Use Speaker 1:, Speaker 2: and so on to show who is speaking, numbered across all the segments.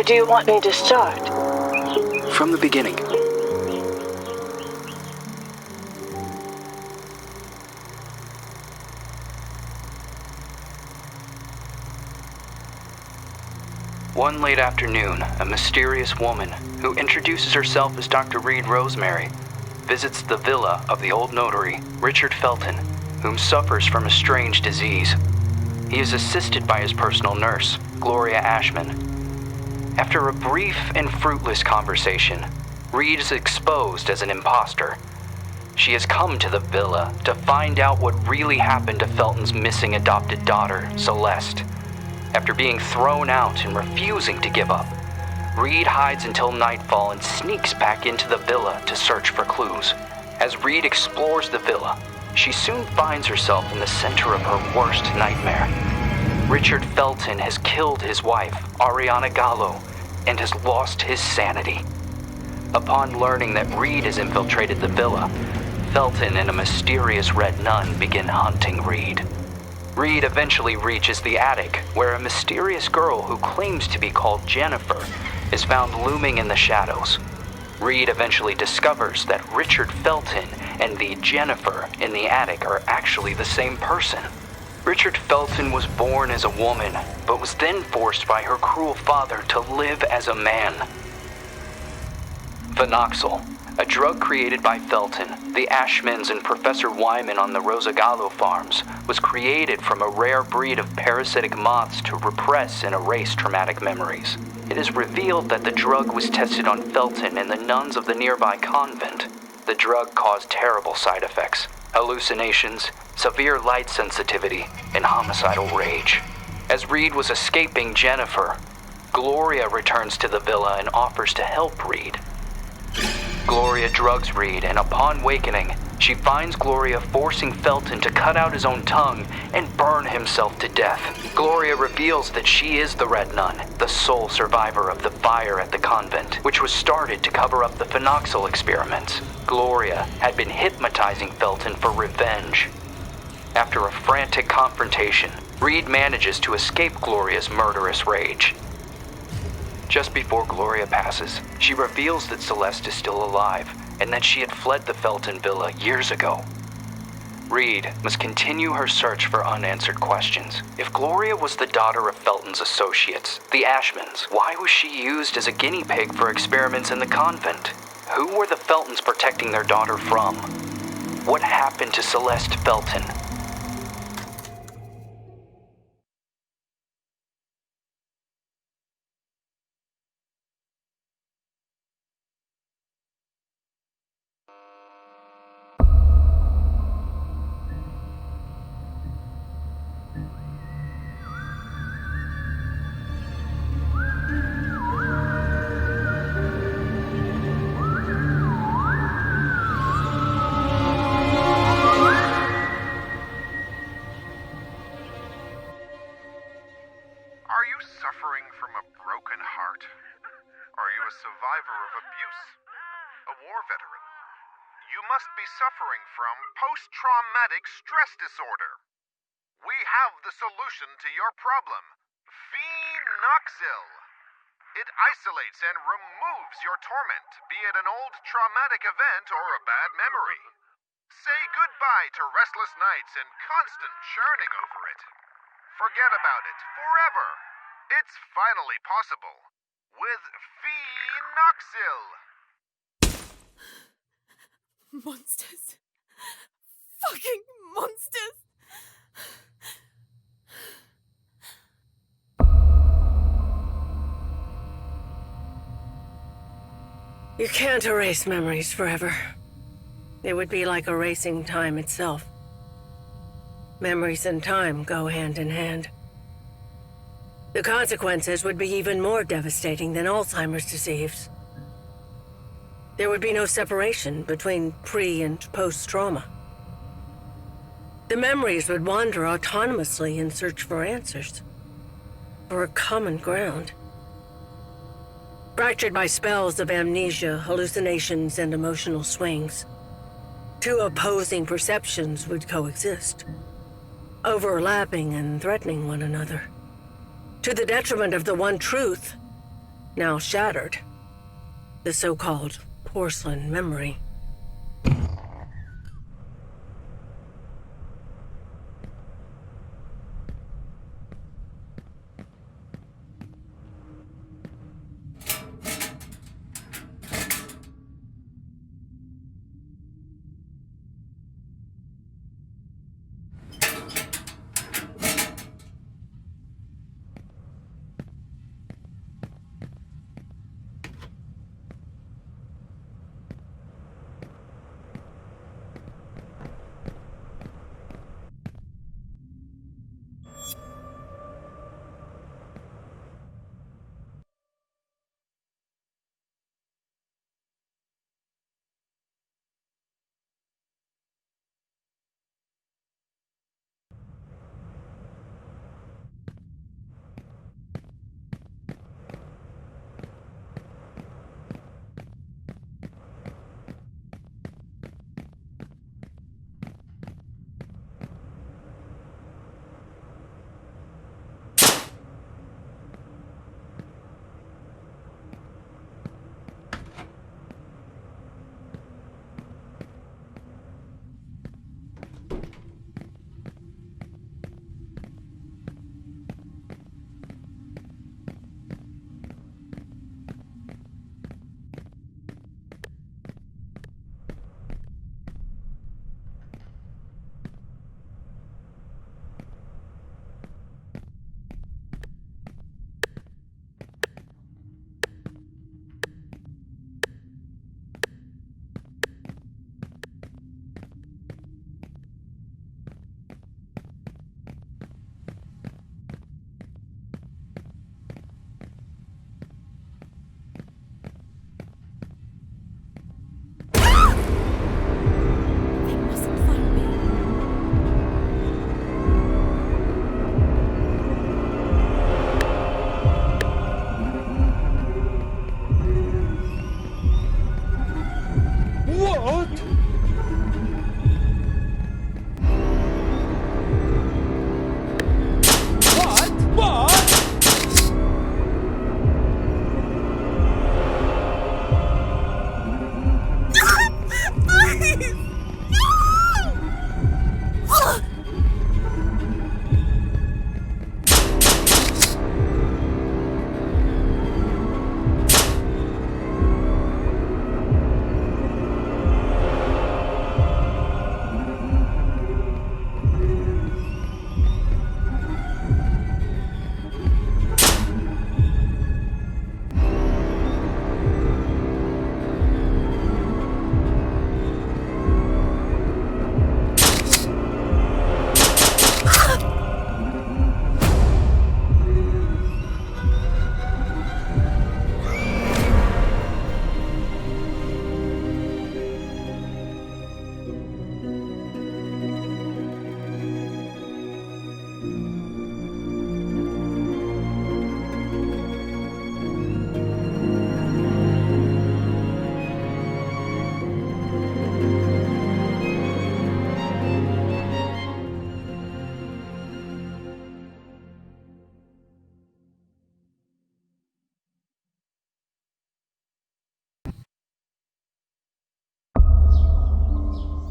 Speaker 1: Where do you want me to start?
Speaker 2: From the beginning. One late afternoon, a mysterious woman, who introduces herself as Dr. Reed Rosemary, visits the villa of the old notary, Richard Felton, whom suffers from a strange disease. He is assisted by his personal nurse, Gloria Ashman. After a brief and fruitless conversation, Reed is exposed as an imposter. She has come to the villa to find out what really happened to Felton's missing adopted daughter, Celeste. After being thrown out and refusing to give up, Reed hides until nightfall and sneaks back into the villa to search for clues. As Reed explores the villa, she soon finds herself in the center of her worst nightmare. Richard Felton has killed his wife, Ariana Gallo, and has lost his sanity. Upon learning that Reed has infiltrated the villa, Felton and a mysterious red nun begin hunting Reed. Reed eventually reaches the attic, where a mysterious girl who claims to be called Jennifer is found looming in the shadows. Reed eventually discovers that Richard Felton and the Jennifer in the attic are actually the same person. Richard Felton was born as a woman, but was then forced by her cruel father to live as a man. Phenoxyl, a drug created by Felton, the Ashmans, and Professor Wyman on the Rosagallo farms, was created from a rare breed of parasitic moths to repress and erase traumatic memories. It is revealed that the drug was tested on Felton and the nuns of the nearby convent. The drug caused terrible side effects: hallucinations, severe light sensitivity, and homicidal rage. As Reed was escaping Jennifer, Gloria returns to the villa and offers to help Reed. Gloria drugs Reed, and upon wakening, she finds Gloria forcing Felton to cut out his own tongue and burn himself to death. Gloria reveals that she is the Red Nun, the sole survivor of the fire at the convent, which was started to cover up the phenoxyl experiments. Gloria had been hypnotizing Felton for revenge. After a frantic confrontation, Reed manages to escape Gloria's murderous rage. Just before Gloria passes, she reveals that Celeste is still alive and that she had fled the Felton villa years ago. Reed must continue her search for unanswered questions. If Gloria was the daughter of Felton's associates, the Ashmans, why was she used as a guinea pig for experiments in the convent? Who were the Feltons protecting their daughter from? What happened to Celeste Felton?
Speaker 3: Suffering from post-traumatic stress disorder. We have the solution to your problem. Phenoxyl. It isolates and removes your torment, be it an old traumatic event or a bad memory. Say goodbye to restless nights and constant churning over it. Forget about it forever. It's finally possible with Phenoxyl.
Speaker 4: Monsters. Fucking monsters.
Speaker 1: You can't erase memories forever. It would be like erasing time itself. Memories and time go hand in hand. The consequences would be even more devastating than Alzheimer's disease. There would be no separation between pre- and post-trauma. The memories would wander autonomously in search for answers, for a common ground. Fractured by spells of amnesia, hallucinations, and emotional swings, two opposing perceptions would coexist, overlapping and threatening one another, to the detriment of the one truth now shattered. The so-called porcelain memory.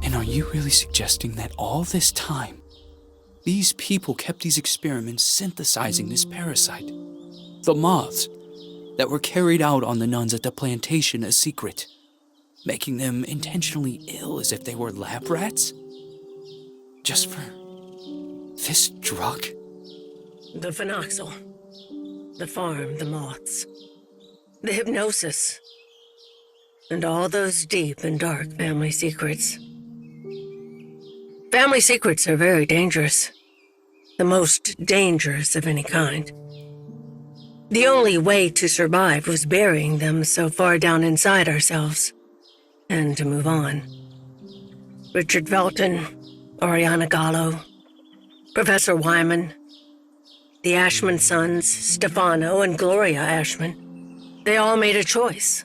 Speaker 2: And are you really suggesting that all this time, these people kept these experiments synthesizing this parasite? The moths that were carried out on the nuns at the plantation a secret, making them intentionally ill as if they were lab rats? Just for this drug?
Speaker 1: The phenoxyl. The farm, the moths. The hypnosis. And all those deep and dark family secrets. Family secrets are very dangerous. The most dangerous of any kind. The only way to survive was burying them so far down inside ourselves. And to move on. Richard Felton, Oriana Gallo, Professor Wyman, the Ashman sons, Stefano and Gloria Ashman. They all made a choice.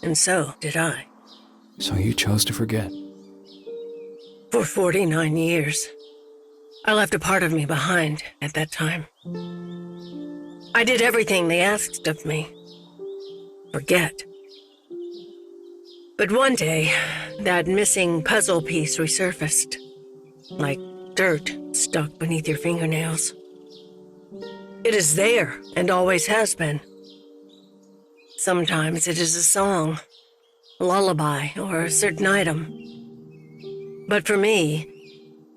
Speaker 1: And so did I.
Speaker 2: So you chose to forget?
Speaker 1: For 49 years. I left a part of me behind at that time. I did everything they asked of me. forget. But one day, that missing puzzle piece resurfaced, like dirt stuck beneath your fingernails. It is there, and always has been. Sometimes it is a song, a lullaby, or a certain item. But for me,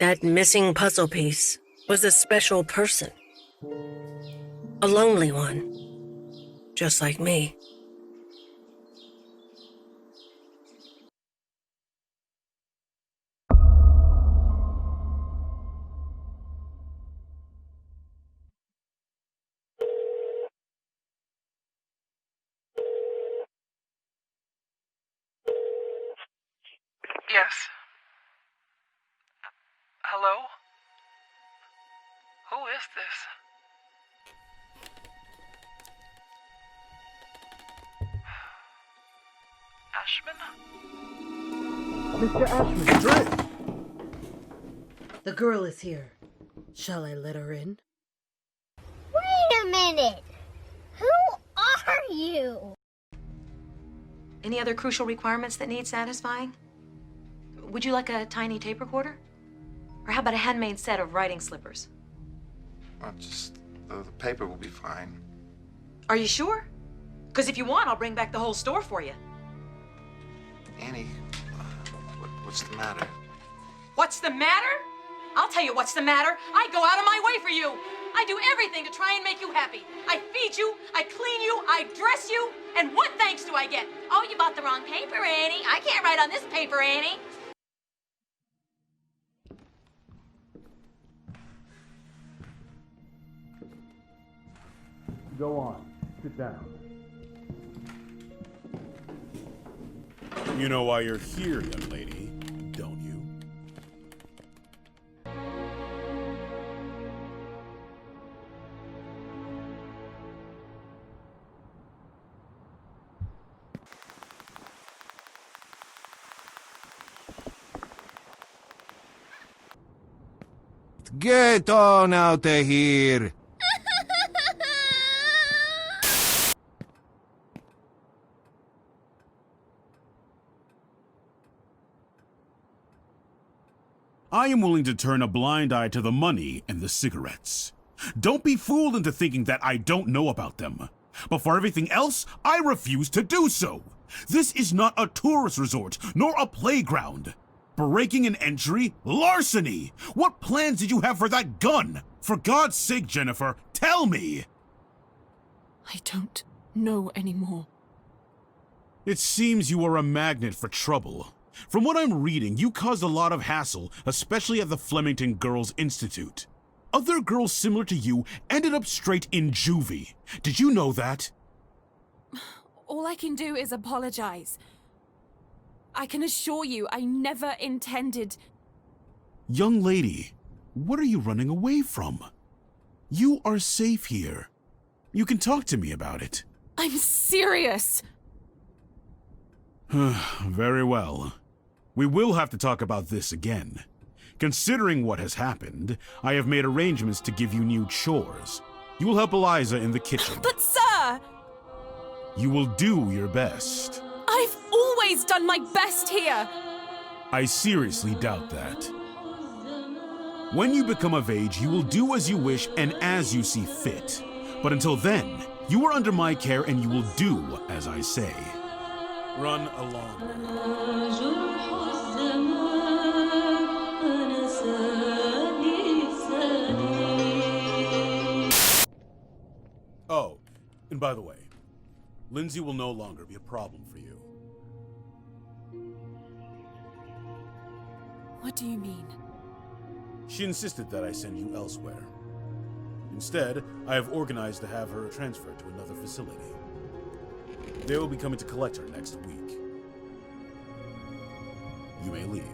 Speaker 1: that missing puzzle piece was a special person. A lonely one, just like me.
Speaker 5: Yes. Hello? Who is this? Ashman?
Speaker 6: Mr. Ashman!
Speaker 7: The girl is here. Shall I let her in?
Speaker 8: Wait a minute! Who are you?
Speaker 9: Any other crucial requirements that need satisfying? Would you like a tiny tape recorder? Or how about a handmade set of writing slippers?
Speaker 6: Just the paper will be fine.
Speaker 9: Are you sure? Because if you want, I'll bring back the whole store for you.
Speaker 6: Annie, what's the matter?
Speaker 9: What's the matter? I'll tell you what's the matter. I go out of my way for you. I do everything to try and make you happy. I feed you, I clean you, I dress you, and what thanks do I get? Oh, you bought the wrong paper, Annie. I can't write on this paper, Annie.
Speaker 10: Go on. Sit down. You know why you're here, young lady, don't you?
Speaker 11: Get on out of here!
Speaker 10: I am willing to turn a blind eye to the money and the cigarettes. Don't be fooled into thinking that I don't know about them. But for everything else, I refuse to do so. This is not a tourist resort, nor a playground. Breaking an entry? Larceny! What plans did you have for that gun? For God's sake, Jennifer, tell me!
Speaker 4: I don't know anymore.
Speaker 10: It seems you are a magnet for trouble. From what I'm reading, you caused a lot of hassle, especially at the Flemington Girls Institute. Other girls similar to you ended up straight in juvie. Did you know that?
Speaker 4: All I can do is apologize. I can assure you I never intended...
Speaker 10: Young lady, what are you running away from? You are safe here. You can talk to me about it.
Speaker 4: I'm serious!
Speaker 10: Very well. We will have to talk about this again. Considering what has happened, I have made arrangements to give you new chores. You will help Eliza in the kitchen.
Speaker 4: But sir!
Speaker 10: You will do your best.
Speaker 4: I've always done my best here!
Speaker 10: I seriously doubt that. When you become of age, you will do as you wish and as you see fit. But until then, you are under my care and you will do as I say. Run along. Oh, and by the way, Lindsay will no longer be a problem for you.
Speaker 4: What do you mean?
Speaker 10: She insisted that I send you elsewhere. Instead, I have organized to have her transferred to another facility. They will be coming to collect her next week. You may leave.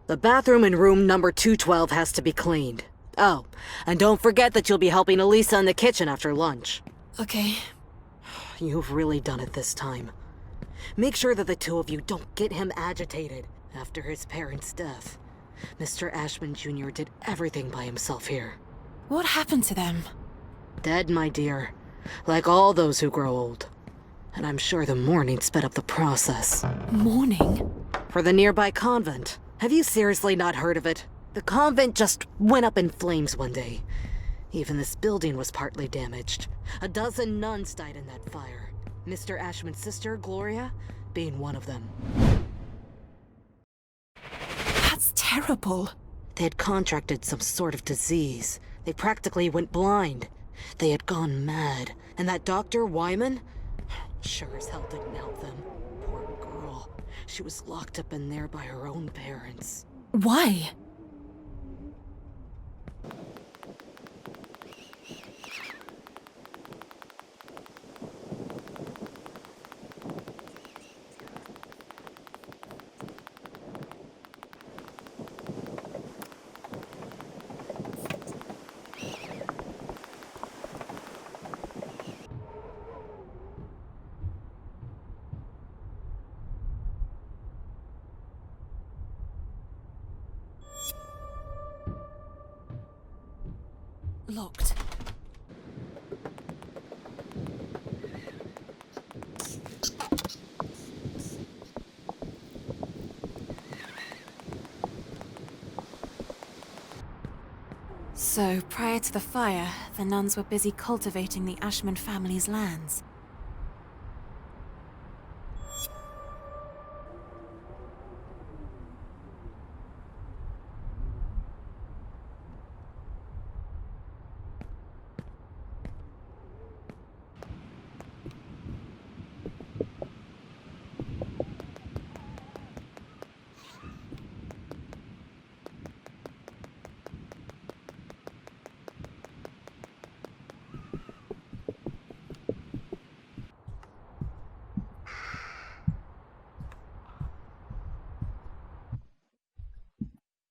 Speaker 7: The bathroom in room number 212 has to be cleaned. Oh, and don't forget that you'll be helping Elisa in the kitchen after lunch.
Speaker 4: Okay.
Speaker 7: You've really done it this time. Make sure that the two of you don't get him agitated after his parents' death. Mr. Ashman Jr. did everything by himself here.
Speaker 4: What happened to them?
Speaker 7: Dead, my dear. Like all those who grow old. And I'm sure the mourning sped up the process.
Speaker 4: Mourning?
Speaker 7: For the nearby convent. Have you seriously not heard of it? The convent just went up in flames one day. Even this building was partly damaged. 12 nuns died in that fire. Mr. Ashman's sister, Gloria, being one of them.
Speaker 4: That's terrible.
Speaker 7: They had contracted some sort of disease. They practically went blind. They had gone mad. And that Dr. Wyman? Sure as hell didn't help them. Poor girl. She was locked up in there by her own parents.
Speaker 4: Why? Locked. So, prior to the fire, the nuns were busy cultivating the Ashman family's lands.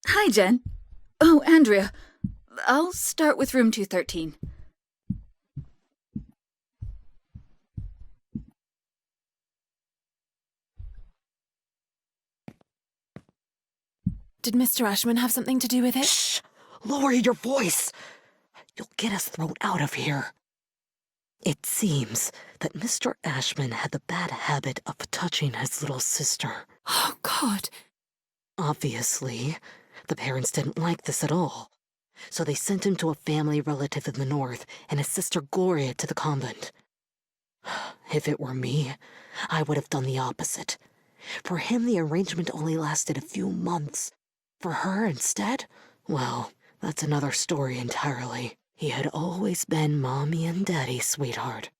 Speaker 12: Hi, Jen. Oh, Andrea. I'll start with room 213.
Speaker 4: Did Mr. Ashman have something to do with it?
Speaker 7: Shh! Lower your voice! You'll get us thrown out of here. It seems that Mr. Ashman had the bad habit of touching his little sister.
Speaker 4: Oh, God.
Speaker 7: Obviously, the parents didn't like this at all. So they sent him to a family relative in the north and his sister Gloria to the convent. If it were me, I would have done the opposite. For him, the arrangement only lasted a few months. For her, instead, well, that's another story entirely. He had always been Mommy and Daddy's sweetheart.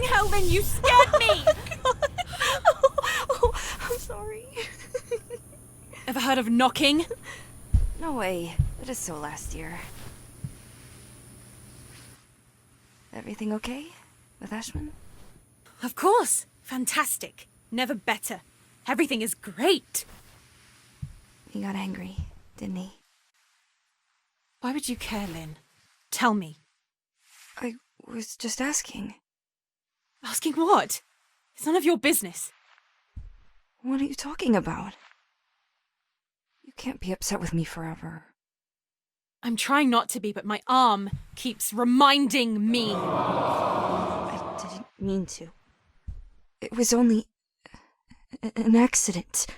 Speaker 4: Helen, you scared me!
Speaker 13: I'm sorry.
Speaker 4: Ever heard of knocking?
Speaker 13: No way. That is so last year. Everything okay with Ashman?
Speaker 4: Of course. Fantastic. Never better. Everything is great.
Speaker 13: He got angry, didn't he?
Speaker 4: Why would you care, Lynn? Tell me.
Speaker 13: I was just asking.
Speaker 4: Asking what? It's none of your business.
Speaker 13: What are you talking about? You can't be upset with me forever.
Speaker 4: I'm trying not to be, but my arm keeps reminding me.
Speaker 13: I didn't mean to. It was only an accident.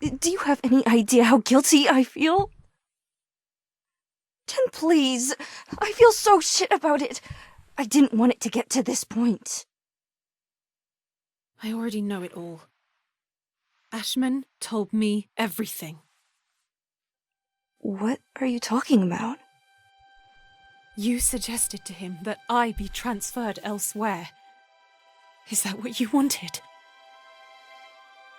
Speaker 13: Do you have any idea how guilty I feel? Jen, please. I feel so shit about it. I didn't want it to get to this point.
Speaker 4: I already know it all. Ashman told me everything.
Speaker 13: What are you talking about?
Speaker 4: You suggested to him that I be transferred elsewhere. Is that what you wanted?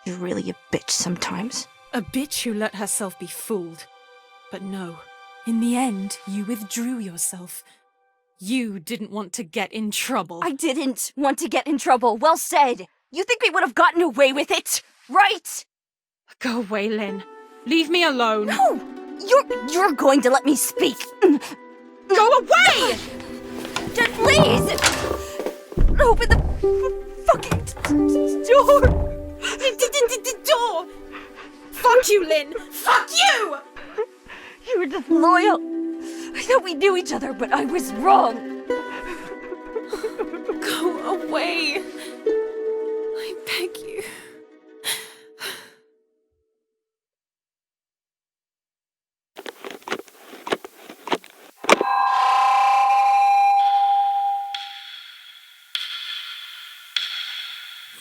Speaker 13: You're really a bitch sometimes.
Speaker 4: A bitch who let herself be fooled. But no, in the end, you withdrew yourself. You didn't want to get in trouble.
Speaker 13: I didn't want to get in trouble. Well said. You think we would have gotten away with it, right?
Speaker 4: Go away, Lynn. Leave me alone.
Speaker 13: No! You're going to let me speak.
Speaker 4: Go away!
Speaker 13: Just please! Open the fucking door!
Speaker 4: Door! Fuck you, Lynn! Fuck you!
Speaker 13: You were just loyal. I thought we knew each other, but I was wrong.
Speaker 4: Go away. I beg you.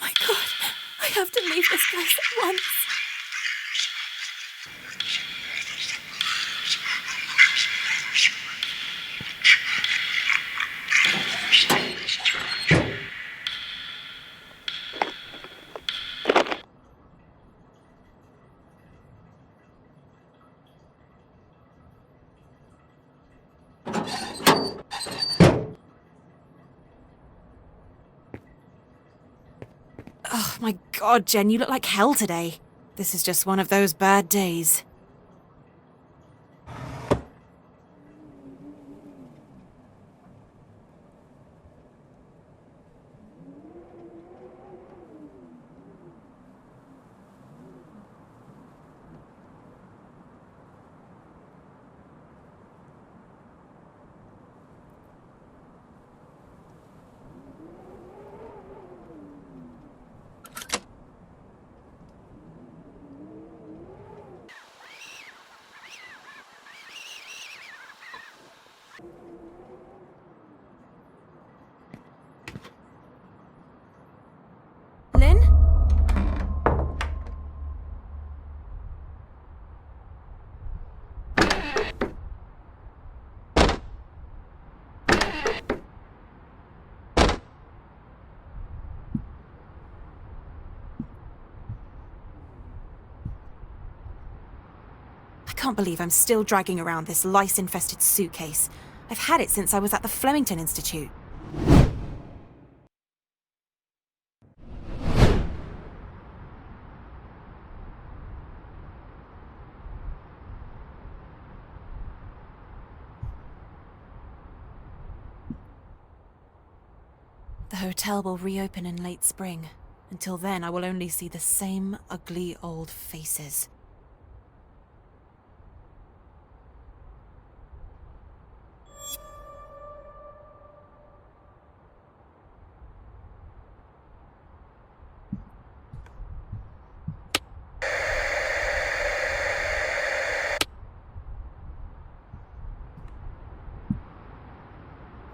Speaker 4: My God, I have to leave this place at once. Oh my God, Jen, you look like hell today. This is just one of those bad days. Lynn? I can't believe I'm still dragging around this lice-infested suitcase. I've had it since I was at the Flemington Institute. The hotel will reopen in late spring. Until then, I will only see the same ugly old faces.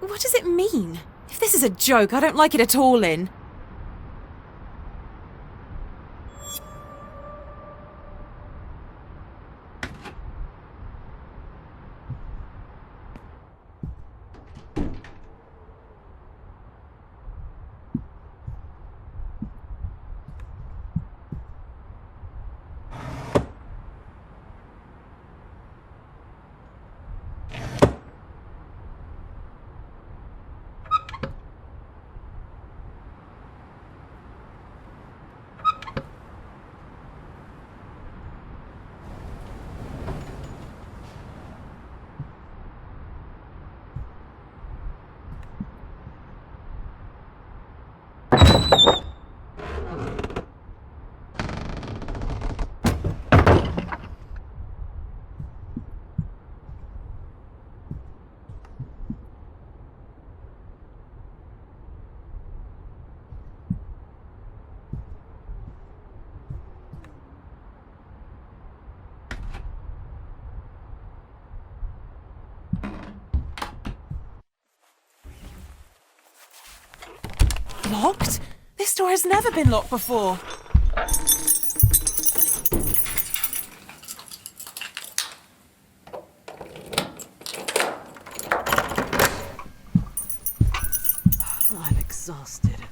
Speaker 4: What does it mean? If this is a joke, I don't like it at all, Lynn. Locked? This door has never been locked before.
Speaker 7: exhausted.